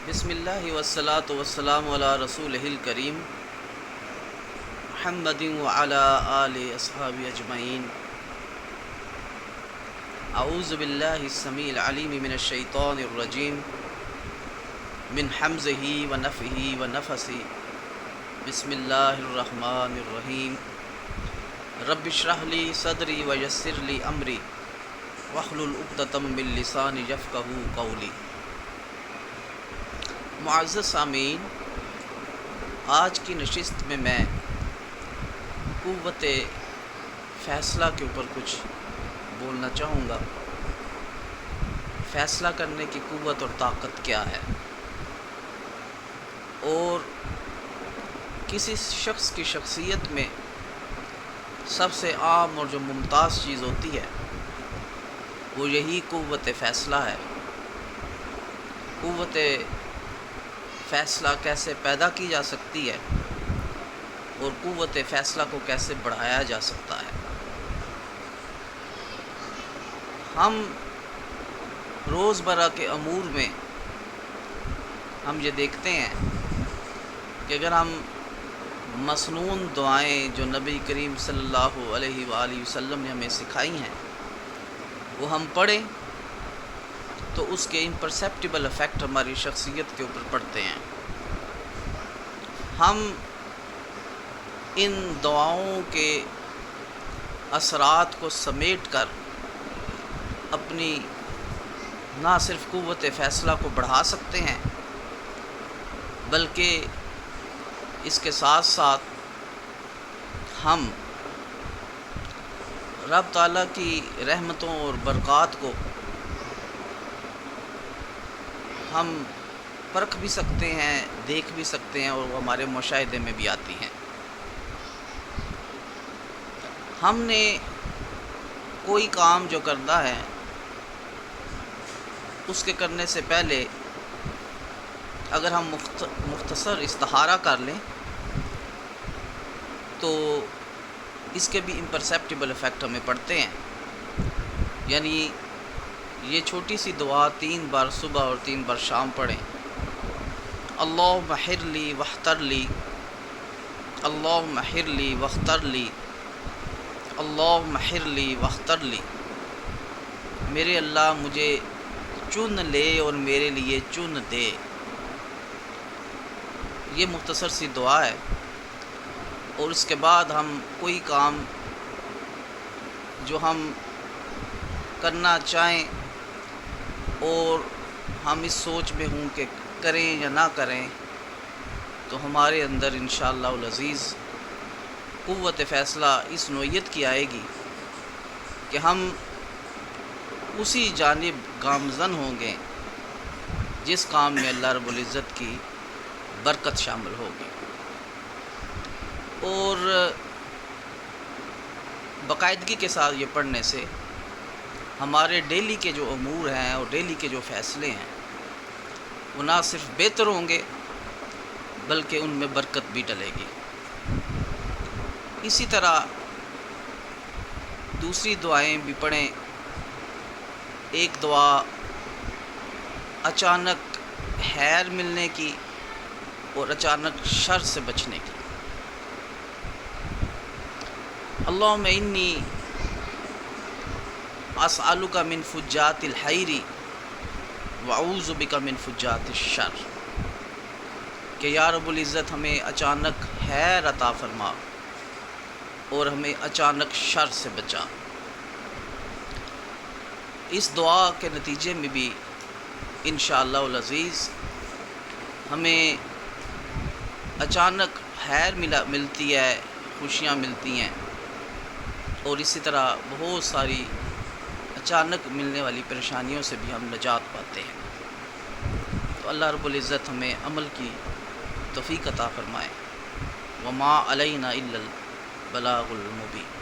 بسم اللہ والصلاة والسلام علی رسولہ الکریم محمد وعلی آل اصحاب اجمعین۔ اعوذ باللہ السمیع العلیم من الشیطان الرجیم من حمزہ ونفخہ ونفثہ۔ بسم اللہ الرحمن الرحیم۔ رب اشرح لی صدری ویسر لی امری واحلل عقدۃ من لسانی یفقہوا قولی۔ معزز سامعین، آج کی نشست میں میں قوت فیصلہ کے اوپر کچھ بولنا چاہوں گا۔ فیصلہ کرنے کی قوت اور طاقت کیا ہے، اور کسی شخص کی شخصیت میں سب سے عام اور جو ممتاز چیز ہوتی ہے وہ یہی قوت فیصلہ ہے۔ قوت فیصلہ کیسے پیدا کی جا سکتی ہے اور قوت فیصلہ کو کیسے بڑھایا جا سکتا ہے۔ ہم روزمرہ کے امور میں ہم یہ دیکھتے ہیں کہ اگر ہم مسنون دعائیں جو نبی کریم صلی اللہ علیہ وآلہ وسلم نے ہمیں سکھائی ہیں وہ ہم پڑھیں تو اس کے امپرسیپٹیبل افیکٹ ہماری شخصیت کے اوپر پڑتے ہیں۔ ہم ان دعاؤں کے اثرات کو سمیٹ کر اپنی نہ صرف قوت فیصلہ کو بڑھا سکتے ہیں بلکہ اس کے ساتھ ساتھ ہم رب تعالیٰ کی رحمتوں اور برکات کو ہم پرکھ بھی سکتے ہیں، دیکھ بھی سکتے ہیں، اور وہ ہمارے مشاہدے میں بھی آتی ہیں۔ ہم نے کوئی کام جو کرنا ہے اس کے کرنے سے پہلے اگر ہم مختصر استخارہ کر لیں تو اس کے بھی امپرسیپٹیبل افیکٹ ہمیں پڑتے ہیں۔ یعنی یہ چھوٹی سی دعا 3 بار صبح اور 3 بار شام پڑھیں۔ اللہم احر لی واختر لی، اللہم احر لی واختر لی، اللہم احر لی واختر لی۔ میرے اللہ مجھے چن لے اور میرے لیے چن دے۔ یہ مختصر سی دعا ہے، اور اس کے بعد ہم کوئی کام جو ہم کرنا چاہیں اور ہم اس سوچ میں ہوں کہ کریں یا نہ کریں تو ہمارے اندر انشاءاللہ العزیز قوت فیصلہ اس نوعیت کی آئے گی کہ ہم اسی جانب گامزن ہوں گے جس کام میں اللہ رب العزت کی برکت شامل ہوگی۔ اور باقاعدگی کے ساتھ یہ پڑھنے سے ہمارے ڈیلی کے جو امور ہیں اور ڈیلی کے جو فیصلے ہیں وہ نہ صرف بہتر ہوں گے بلکہ ان میں برکت بھی ڈلے گی۔ اسی طرح دوسری دعائیں بھی پڑھیں۔ ایک دعا اچانک خیر ملنے کی اور اچانک شر سے بچنے کی۔ اللہم انی اسألک من فجات الخیر واعوذ بک من فجات الشر، کہ یا رب العزت ہمیں اچانک خیر عطا فرما اور ہمیں اچانک شر سے بچا۔ اس دعا کے نتیجے میں بھی انشاءاللہ العزیز ہمیں اچانک خیر ملتی ہے، خوشیاں ملتی ہیں، اور اسی طرح بہت ساری اچانک ملنے والی پریشانیوں سے بھی ہم نجات پاتے ہیں۔ تو اللہ رب العزت ہمیں عمل کی توفیق عطا فرمائے۔ وما علینا الا البلاغ المبین۔